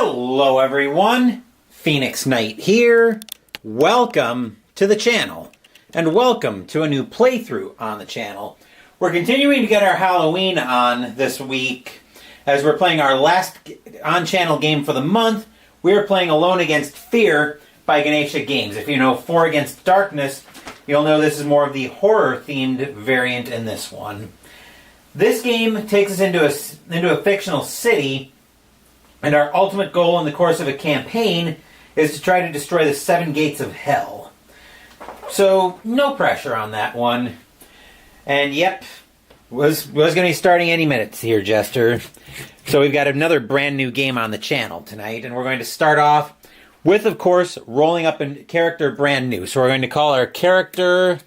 Hello everyone, Phoenix Knight here. Welcome to the channel, and welcome to a new playthrough on the channel. We're continuing to get our Halloween on this week, as we're playing our last on-channel game for the month. We're playing Alone Against Fear by Ganesha Games. If you know Four Against Darkness, you'll know this is more of the horror-themed variant in this one. This game takes us into a fictional city, and our ultimate goal in the course of a campaign is to try to destroy the 7 gates of hell. So, no pressure on that one. And yep, was going to be starting any minute here, Jester. So we've got another brand new game on the channel tonight, and we're going to start off with, of course, rolling up a character brand new. So we're going to call our character...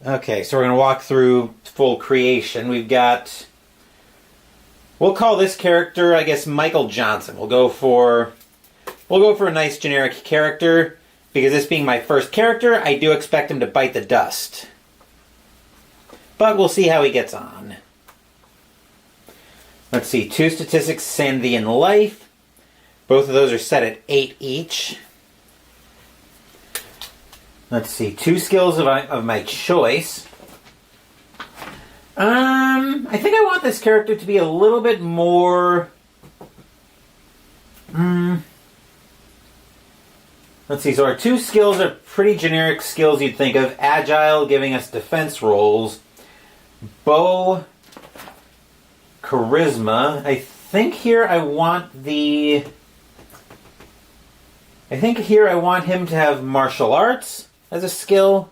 Okay, so we're going to walk through full creation. We've got... We'll call this character, I guess, Michael Johnson. We'll go for a nice generic character, because this being my first character, I do expect him to bite the dust. But we'll see how he gets on. Let's see, 2 statistics, sanity and life. Both of those are set at 8 each. Let's see, 2 skills of my choice. I think I want this character to be a little bit more... Let's see, so our 2 skills are pretty generic skills you'd think of. Agile, giving us defense rolls. Bow, charisma. I think here I want him to have martial arts as a skill,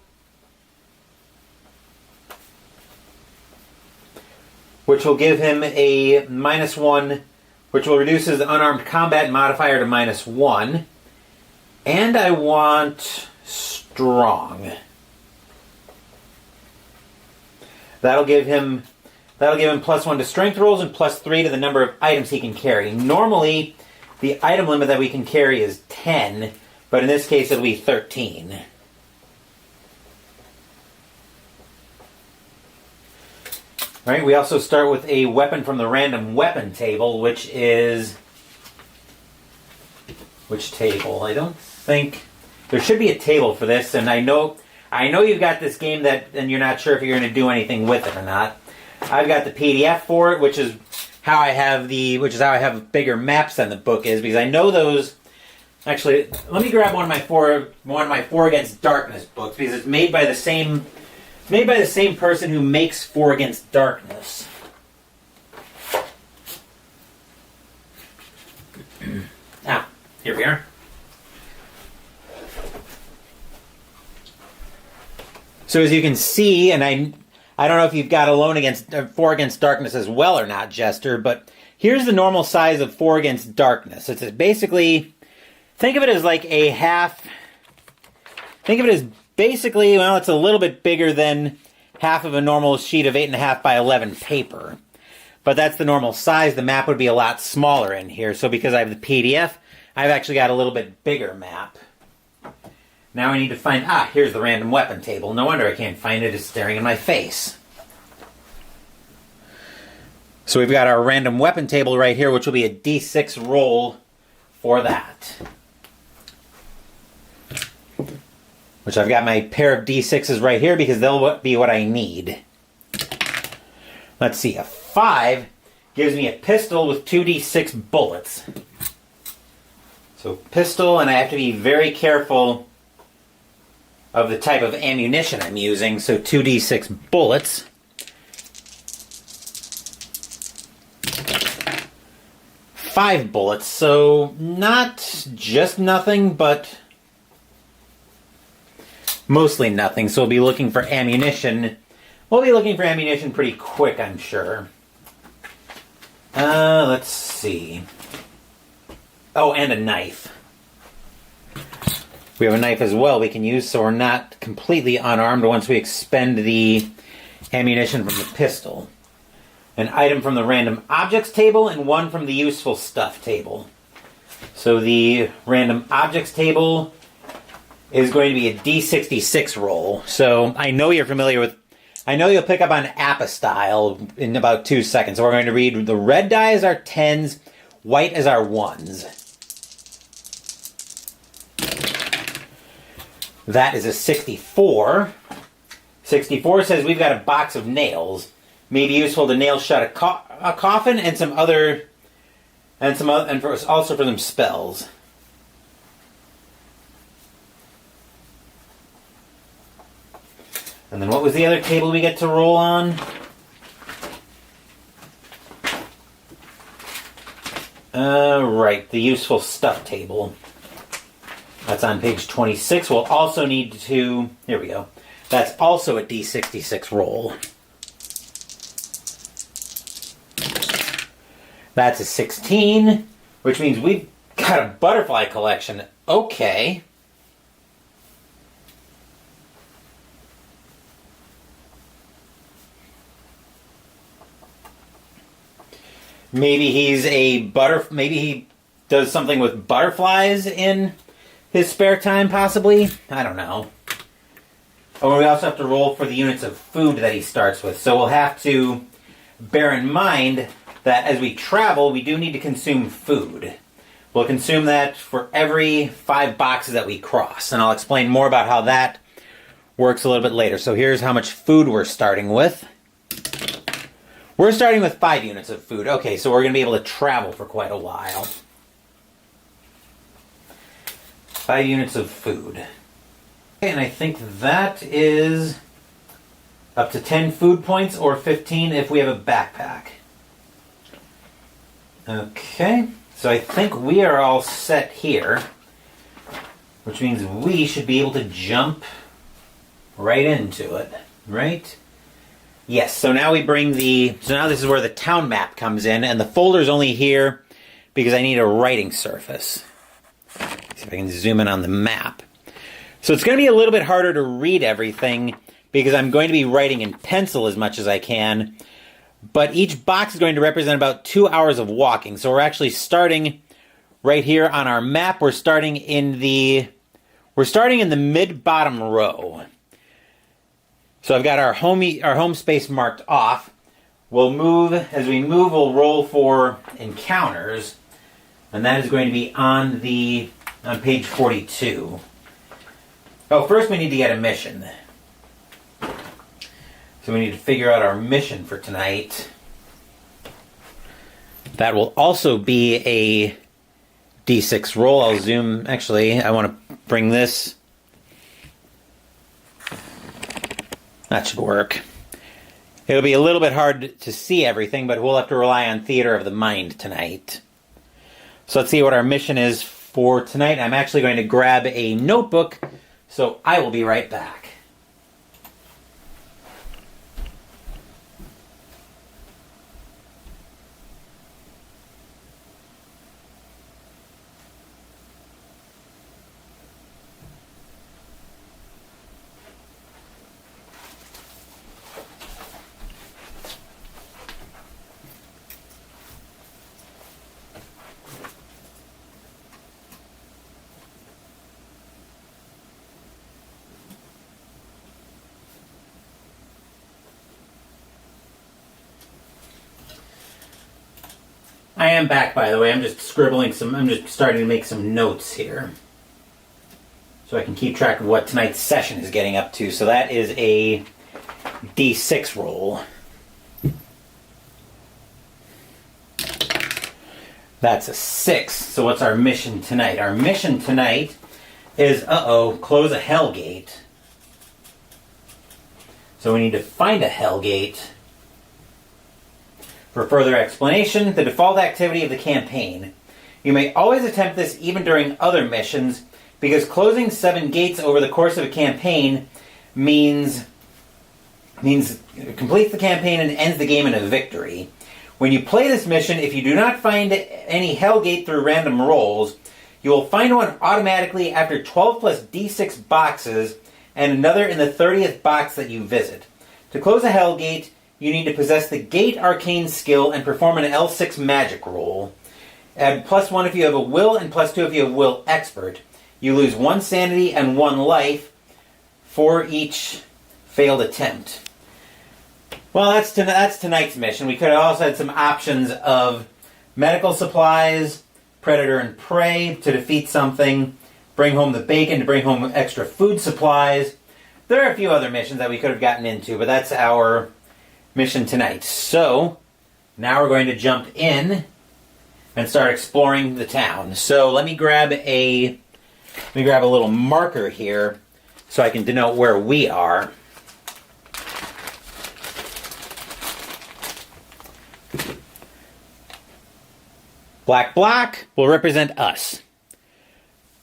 which will give him a -1, which will reduce his unarmed combat modifier to -1. And I want strong. That'll give him +1 to strength rolls and +3 to the number of items he can carry. Normally, the item limit that we can carry is 10, but in this case it'll be 13. All right, we also start with a weapon from the random weapon table, which is... Which table? I don't think... There should be a table for this, and I know you've got this game and you're not sure if you're going to do anything with it or not. I've got the PDF for it, which is how I have bigger maps than the book is, because I know those... Actually, let me grab one of my Four Against Darkness books, because it's made by the same person who makes Four Against Darkness. Here we are. So as you can see, and I don't know if you've got Four Against Darkness as well or not, Jester, but here's the normal size of Four Against Darkness. It's basically, think of it as like a half, think of it as basically, well, it's a little bit bigger than half of a normal sheet of 8.5 by 11 paper. But that's the normal size. The map would be a lot smaller in here. So because I have the PDF, I've actually got a little bit bigger map. Now I need to find... here's the random weapon table. No wonder I can't find it. It's staring in my face. So we've got our random weapon table right here, which will be a D6 roll for that. Which I've got my pair of D6s right here because they'll be what I need. Let's see. A 5 gives me a pistol with 2d6 bullets. So pistol, and I have to be very careful of the type of ammunition I'm using. So 2d6 bullets. Five bullets, so not just nothing, but mostly nothing. So we'll be looking for ammunition. We'll be looking for ammunition pretty quick, I'm sure. Let's see. Oh, and a knife. We have a knife as well we can use, so we're not completely unarmed once we expend the ammunition from the pistol. An item from the random objects table and one from the useful stuff table. So the random objects table is going to be a D66 roll. So I know you're familiar with... I know you'll pick up on apostyle in about 2 seconds. So we're going to read the red dies are 10s, white as our ones. That is a 64. 64 says we've got a box of nails. May be useful to nail shut a coffin and some other, also for some spells. And then what was the other table we get to roll on? Right, the useful stuff table. That's on page 26. We'll also need to, here we go. That's also a D66 roll. That's a 16, which means we've got a butterfly collection. Okay. Maybe maybe he does something with butterflies in his spare time, possibly? I don't know. Oh, we also have to roll for the units of food that he starts with. So we'll have to bear in mind that as we travel, we do need to consume food. We'll consume that for every 5 boxes that we cross. And I'll explain more about how that works a little bit later. So here's how much food we're starting with. We're starting with 5 units of food. Okay, so we're going to be able to travel for quite a while. 5 units of food. Okay, and I think that is up to 10 food points or 15 if we have a backpack. Okay, so I think we are all set here, which means we should be able to jump right into it, right? Yes, so now we bring so now this is where the town map comes in, and the folder's only here because I need a writing surface. See if I can zoom in on the map. So it's going to be a little bit harder to read everything because I'm going to be writing in pencil as much as I can, but each box is going to represent about 2 hours of walking. So we're actually starting right here on our map. We're starting in the mid-bottom row. So I've got our home space marked off. As we move, we'll roll for encounters, and that is going to be on page 42. Oh, first we need to get a mission. So we need to figure out our mission for tonight. That will also be a D6 roll. I'll zoom. Actually, I want to bring this. That should work. It'll be a little bit hard to see everything, but we'll have to rely on theater of the mind tonight. So let's see what our mission is for tonight. I'm actually going to grab a notebook, so I will be right back. I am back, by the way. I'm just starting to make some notes here, so I can keep track of what tonight's session is getting up to. So that is a D6 roll. That's a 6. So what's our mission tonight? Our mission tonight is, close a hell gate. So we need to find a hell gate. For further explanation, the default activity of the campaign. You may always attempt this even during other missions, because closing 7 gates over the course of a campaign means it completes the campaign and ends the game in a victory. When you play this mission, if you do not find any hell gate through random rolls, you will find one automatically after 12 plus D6 boxes and another in the 30th box that you visit. To close a hell gate, you need to possess the Gate Arcane skill and perform an L6 magic roll. Add +1 if you have a Will and +2 if you have Will Expert. You lose 1 sanity and 1 life for each failed attempt. Well, that's tonight's mission. We could have also had some options of medical supplies, predator and prey to defeat something, bring home the bacon to bring home extra food supplies. There are a few other missions that we could have gotten into, but that's our mission tonight. So, now we're going to jump in and start exploring the town. So let me grab a little marker here so I can denote where we are. Black block will represent us.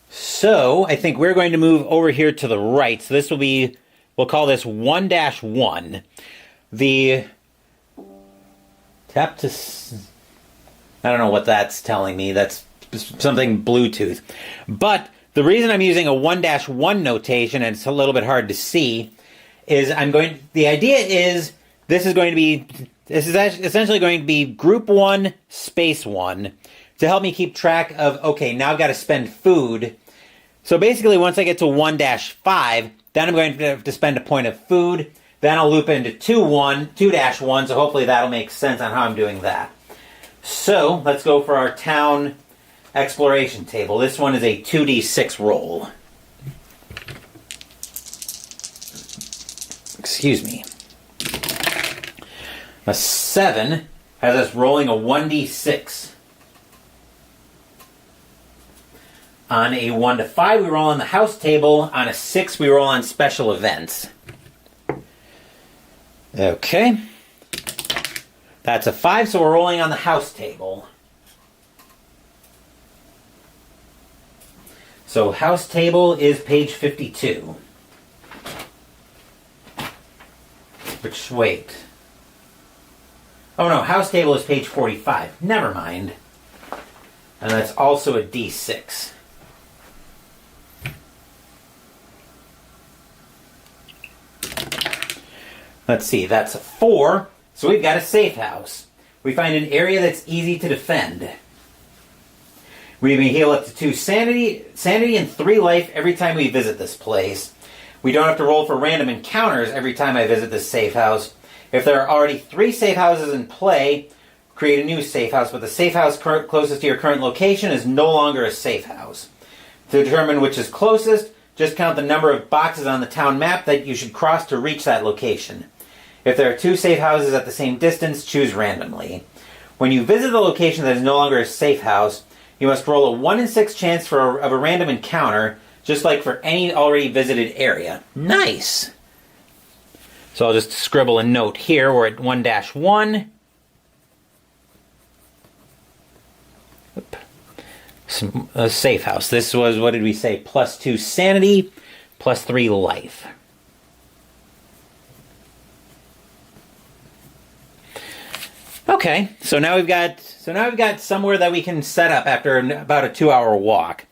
So I think we're going to move over here to the right. So this will be, we'll call this 1-1. The tap to, I don't know what that's telling me. That's something Bluetooth. But the reason I'm using a 1-1 notation, and it's a little bit hard to see, is the idea is this is essentially going to be group 1, space 1, to help me keep track of, okay, now I've got to spend food. So basically, once I get to 1-5, then I'm going to have to spend a point of food. Then I'll loop into 2-1, so hopefully that'll make sense on how I'm doing that. So, let's go for our town exploration table. This one is a 2d6 roll. Excuse me. A 7 has us rolling a 1d6. On a 1-5, we roll on the house table. On a 6, we roll on special events. Okay. That's a 5, so we're rolling on the house table. So house table is page 52. Wait. Oh no, house table is page 45. Never mind. And that's also a D6. Let's see, that's a 4. So we've got a safe house. We find an area that's easy to defend. We may heal up to 2 sanity and 3 life every time we visit this place. We don't have to roll for random encounters every time I visit this safe house. If there are already 3 safe houses in play, create a new safe house, but the safe house closest to your current location is no longer a safe house. To determine which is closest, just count the number of boxes on the town map that you should cross to reach that location. If there are 2 safe houses at the same distance, choose randomly. When you visit the location that is no longer a safe house, you must roll a 1 in 6 chance of a random encounter, just like for any already visited area. Nice! So I'll just scribble a note here. We're at 1-1. A safe house. This was, what did we say? +2 sanity, +3 life. Okay, so now we've got somewhere that we can set up after about a 2-hour walk.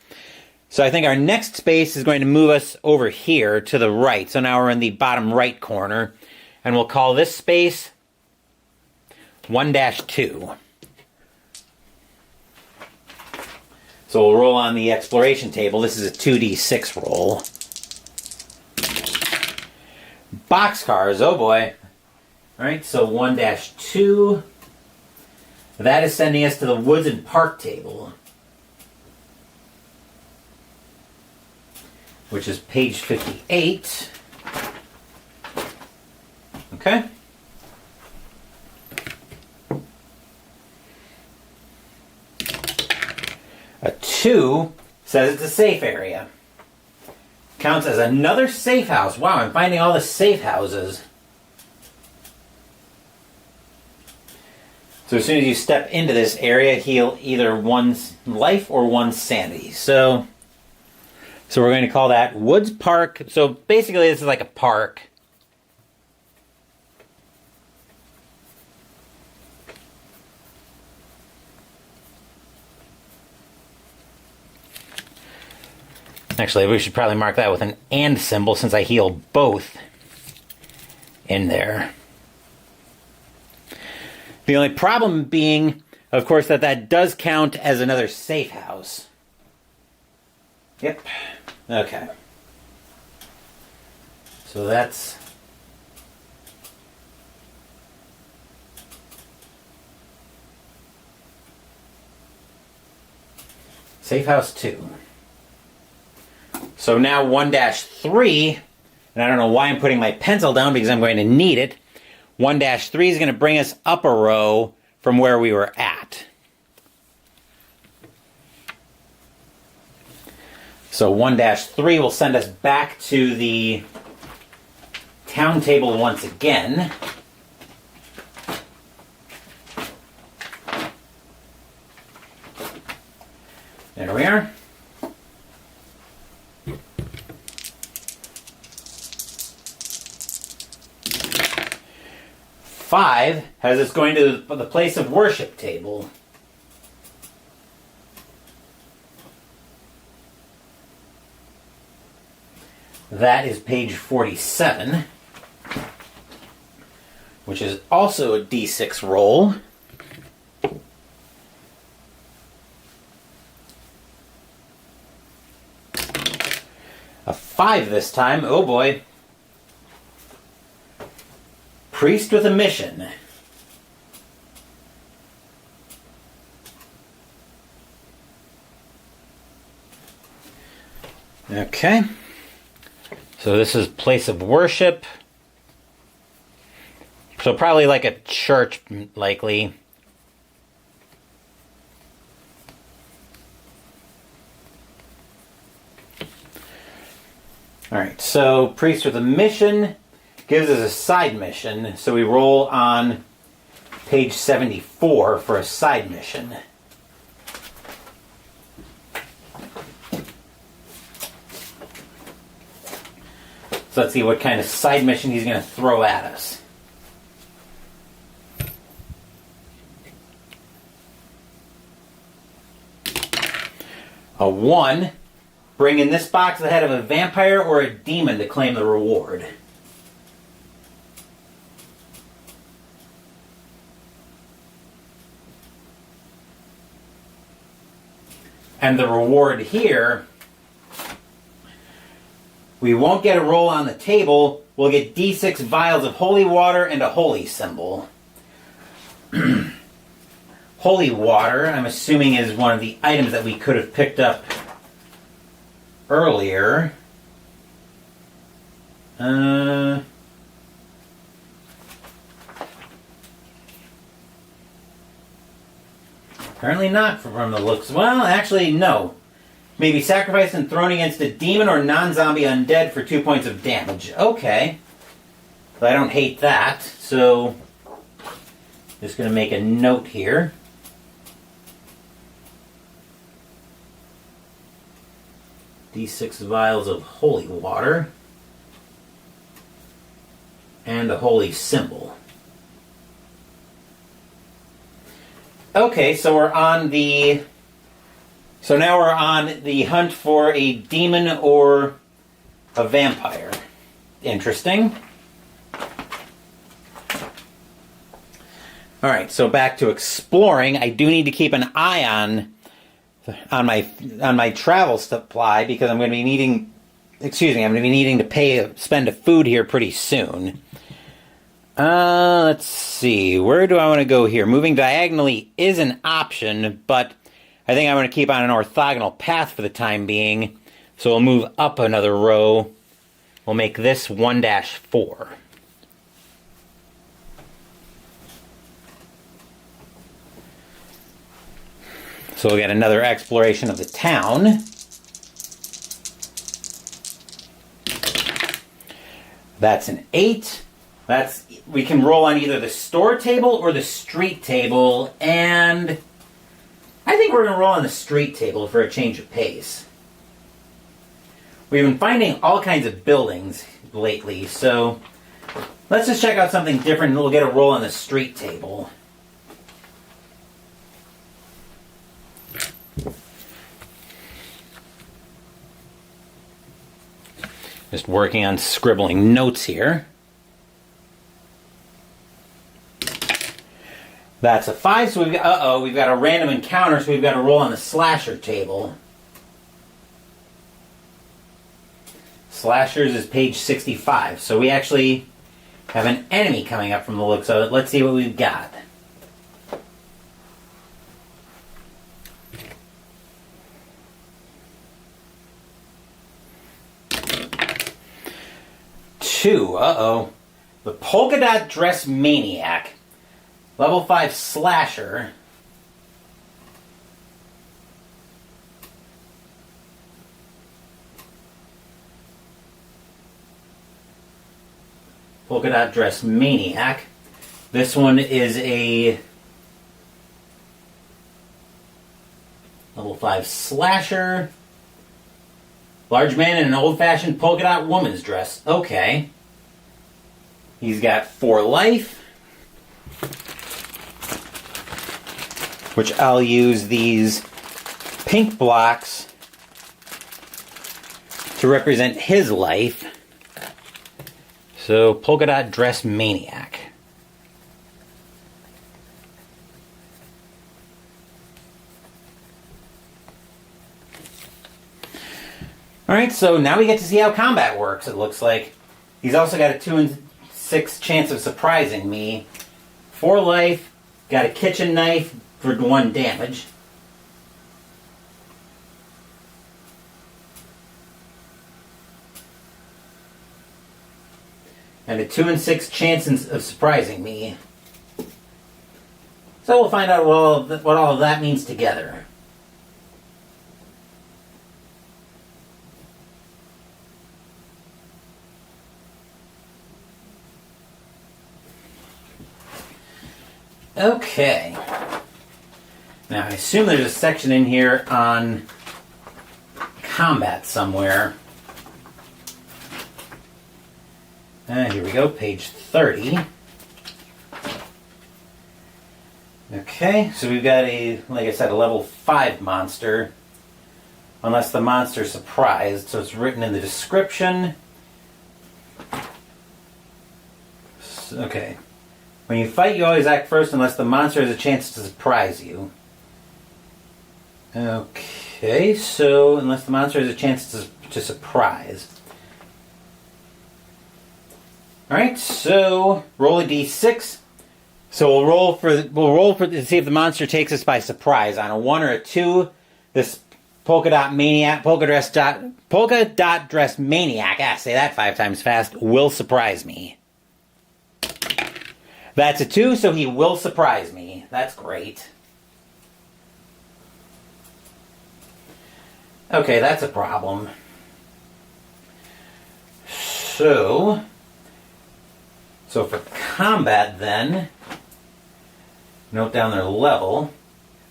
So I think our next space is going to move us over here to the right. So now we're in the bottom right corner, and we'll call this space 1-2. So we'll roll on the exploration table. This is a 2d6 roll. Boxcars, oh boy. All right, so 1-2. That is sending us to the Woods and Park table, which is page 58. Okay. A 2 says it's a safe area. Counts as another safe house. Wow, I'm finding all the safe houses. So as soon as you step into this area, heal either 1 life or 1 sanity. So we're going to call that Woods Park. So basically this is like a park. Actually, we should probably mark that with an and symbol since I heal both in there. The only problem being, of course, that does count as another safe house. Yep. Okay. So that's... Safe house 2. So now 1-3, and I don't know why I'm putting my pencil down because I'm going to need it. 1-3 is going to bring us up a row from where we were at. So 1-3 will send us back to the town table once again. There we are. Five has us going to the place of worship table. That is page 47, which is also a D6 roll. A 5 this time. Oh boy. Priest with a mission. Okay. So this is place of worship. So probably like a church, likely. Alright, so priest with a mission gives us a side mission. So we roll on page 74 for a side mission. So let's see what kind of side mission he's going to throw at us. A 1. Bring in this box the head of a vampire or a demon to claim the reward. And the reward here, we won't get a roll on the table. We'll get D6 vials of holy water and a holy symbol. Holy water, I'm assuming, is one of the items that we could have picked up earlier. Apparently not from the looks. Well, actually, no. May be sacrificed and thrown against a demon or non-zombie undead for 2 points of damage. Okay. But I don't hate that, so just going to make a note here. D6 vials of holy water and a holy symbol. Okay, so now we're on the hunt for a demon or a vampire. Interesting. Alright, so back to exploring. I do need to keep an eye on my travel supply because I'm going to be needing to spend a food here pretty soon. Let's see. Where do I want to go here? Moving diagonally is an option, but I think I want to keep on an orthogonal path for the time being. So we'll move up another row. We'll make this 1-4. So we'll get another exploration of the town. That's an 8. We can roll on either the store table or the street table, and I think we're going to roll on the street table for a change of pace. We've been finding all kinds of buildings lately, so let's just check out something different and we'll get a roll on the street table. Just working on scribbling notes here. That's a 5, so we've got a random encounter, so we've got to roll on the slasher table. Slashers is page 65, so we actually have an enemy coming up from the looks of it. Let's see what we've got. 2. Uh-oh. The Polka Dot Dress Maniac. Level 5 Slasher. Polka Dot Dress Maniac. This one is a level 5 Slasher. Large man in an old-fashioned polka dot woman's dress. Okay. He's got 4 life. Which I'll use these pink blocks to represent his life. So, Polka Dot Dress Maniac. Alright, so now we get to see how combat works, it looks like. He's also got a 2 and 6 chance of surprising me. 4 life, got a kitchen knife for 1 damage. And a 2 and 6 chance of surprising me. So we'll find out what all of that means together. Okay. Now, I assume there's a section in here on combat somewhere. Here we go, page 30. Okay, so we've got like I said, a level 5 monster. Unless the monster's surprised, so it's written in the description. Okay. When you fight, you always act first unless the monster has a chance to surprise you. Okay, so unless the monster has a chance to surprise. Alright, so roll a d6. So we'll roll for to see if the monster takes us by surprise. On a 1 or a 2, this polka dot dress maniac, say that 5 times fast, will surprise me. That's a 2, so he will surprise me. That's great. Okay, that's a problem. So for combat then, note down their level.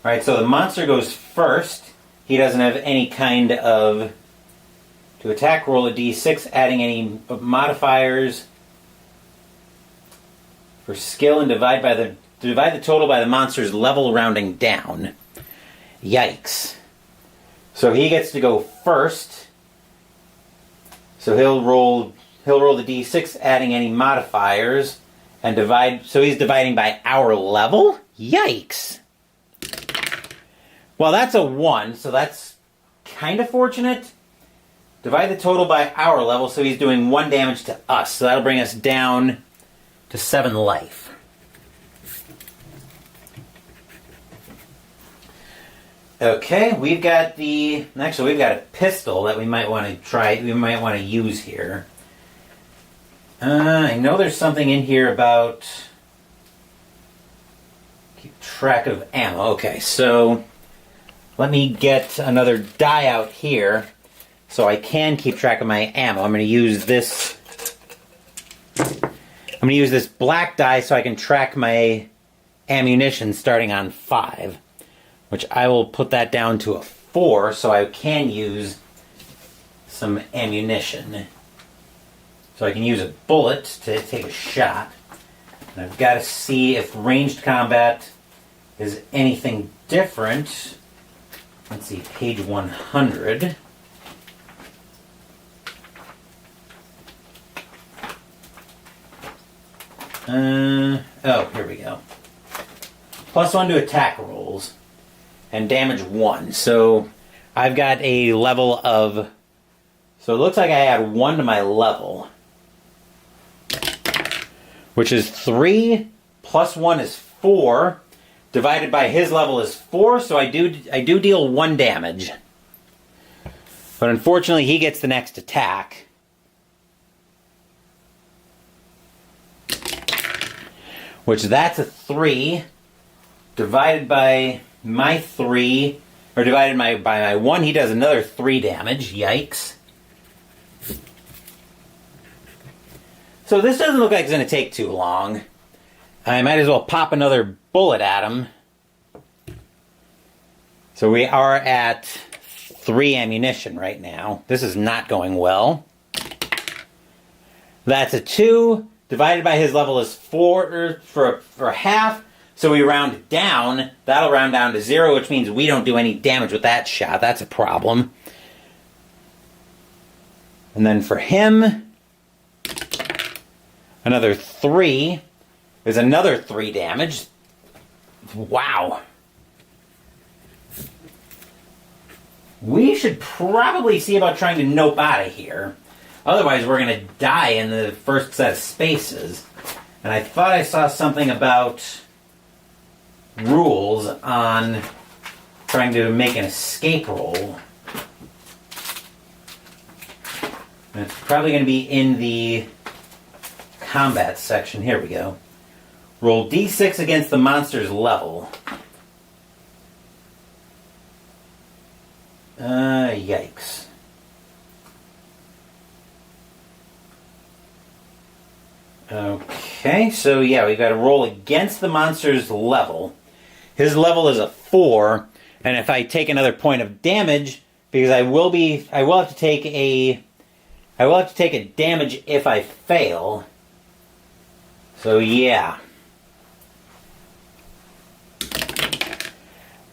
Alright, so the monster goes first. He doesn't have any kind of... To attack, roll a d6, adding any modifiers for skill and divide the total by the monster's level rounding down. Yikes. So he gets to go first. So he'll roll the d6, adding any modifiers, and divide. So he's dividing by our level? Yikes. Well, that's a 1, so that's kind of fortunate. Divide the total by our level, so he's doing 1 damage to us. So that'll bring us down to 7 life. Okay, we've got a pistol that we might want to use here. I know there's something in here about keep track of ammo. Okay, so let me get another die out here so I can keep track of my ammo. I'm going to use this black die so I can track my ammunition starting on 5, which I will put that down to a 4 so I can use some ammunition. So I can use a bullet to take a shot. And I've got to see if ranged combat is anything different. Let's see, page 100. Here we go. +1 to attack rolls. And damage 1. So I've got a level of... So it looks like I add 1 to my level. Which is 3, +1 is 4. Divided by his level is 4, so I do deal 1 damage. But unfortunately he gets the next attack. which that's a 3, divided by my 3, or divided by my 1, he does another 3 damage. Yikes. So this doesn't look like it's going to take too long. I might as well pop another bullet at him. So we are at 3 ammunition right now. This is not going well. That's a 2. Divided by his level is 4 for half. So we round down. That'll round down to 0, which means we don't do any damage with that shot. That's a problem. And then for him, another 3. There's another 3 damage. Wow. We should probably see about trying to nope out of here. Otherwise, we're going to die in the first set of spaces. And I thought I saw something about rules on trying to make an escape roll. And it's probably going to be in the combat section. Here we go. Roll d6 against the monster's level. Yikes. Okay, so yeah, we've got to roll against the monster's level. His level is a 4, and if I take another point of damage, because I will have to take a damage if I fail. So yeah.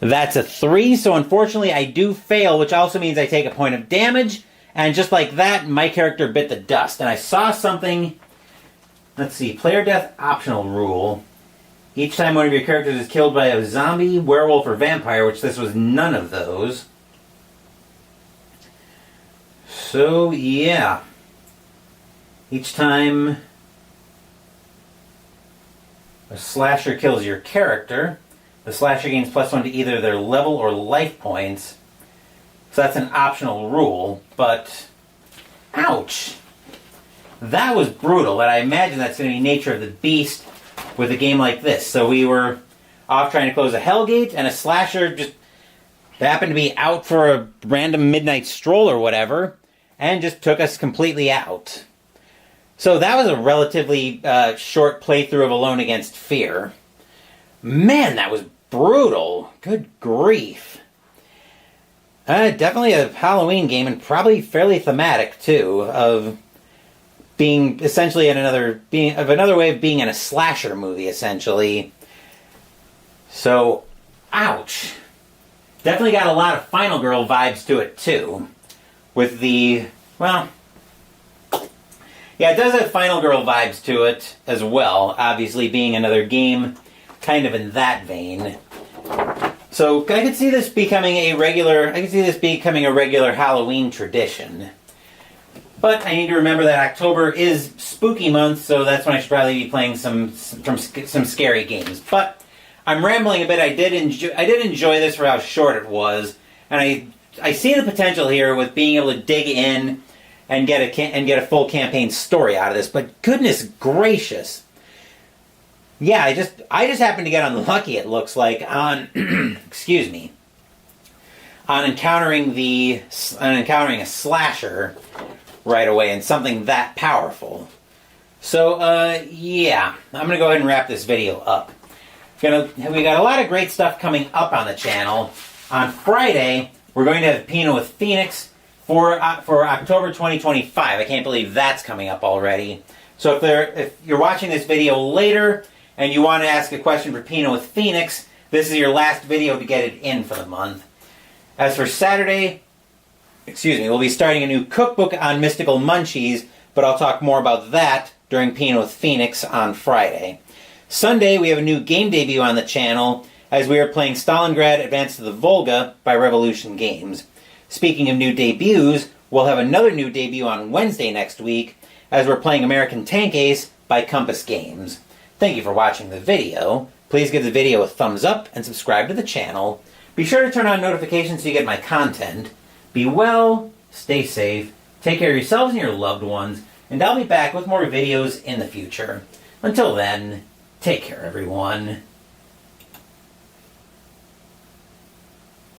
That's a 3, so unfortunately I do fail, which also means I take a point of damage, and just like that, my character bit the dust. And I saw something, let's see, player death optional rule. Each time one of your characters is killed by a zombie, werewolf, or vampire, which this was none of those. So, yeah. Each time a slasher kills your character, the slasher gains +1 to either their level or life points. So that's an optional rule, but ouch! That was brutal, and I imagine that's going to be nature of the beast with a game like this. So we were off trying to close a hellgate, and a slasher just happened to be out for a random midnight stroll or whatever, and just took us completely out. So that was a relatively short playthrough of Alone Against Fear. Man, that was brutal. Good grief. Definitely a Halloween game, and probably fairly thematic too, of being essentially another way of being in a slasher movie, essentially. So, ouch. Definitely got a lot of Final Girl vibes to it too, with the, well, yeah, it does have Final Girl vibes to it as well. Obviously, being another game, kind of in that vein. So I could see this becoming a regular Halloween tradition. But I need to remember that October is spooky month, so that's when I should probably be playing some scary games. But I'm rambling a bit. I did enjoy this for how short it was, and I see the potential here with being able to dig in and get a full campaign story out of this. But goodness gracious. Yeah, I just happened to get unlucky, it looks like, on excuse me, on encountering a slasher right away, and something that powerful. So yeah, I'm gonna go ahead and wrap this video up. We got a lot of great stuff coming up on the channel. On Friday, we're going to have Pinot with Phoenix for October 2025. I can't believe that's coming up already. So if you're watching this video later and you want to ask a question for Pinot with Phoenix, this is your last video to get it in for the month. As for Saturday, we'll be starting a new cookbook on mystical munchies, but I'll talk more about that during Pinot with Phoenix on Friday. Sunday, we have a new game debut on the channel, as we are playing Stalingrad Advance to the Volga by Revolution Games. Speaking of new debuts, we'll have another new debut on Wednesday next week, as we're playing American Tank Ace by Compass Games. Thank you for watching the video. Please give the video a thumbs up and subscribe to the channel. Be sure to turn on notifications so you get my content. Be well, stay safe, take care of yourselves and your loved ones, and I'll be back with more videos in the future. Until then, Take care, everyone.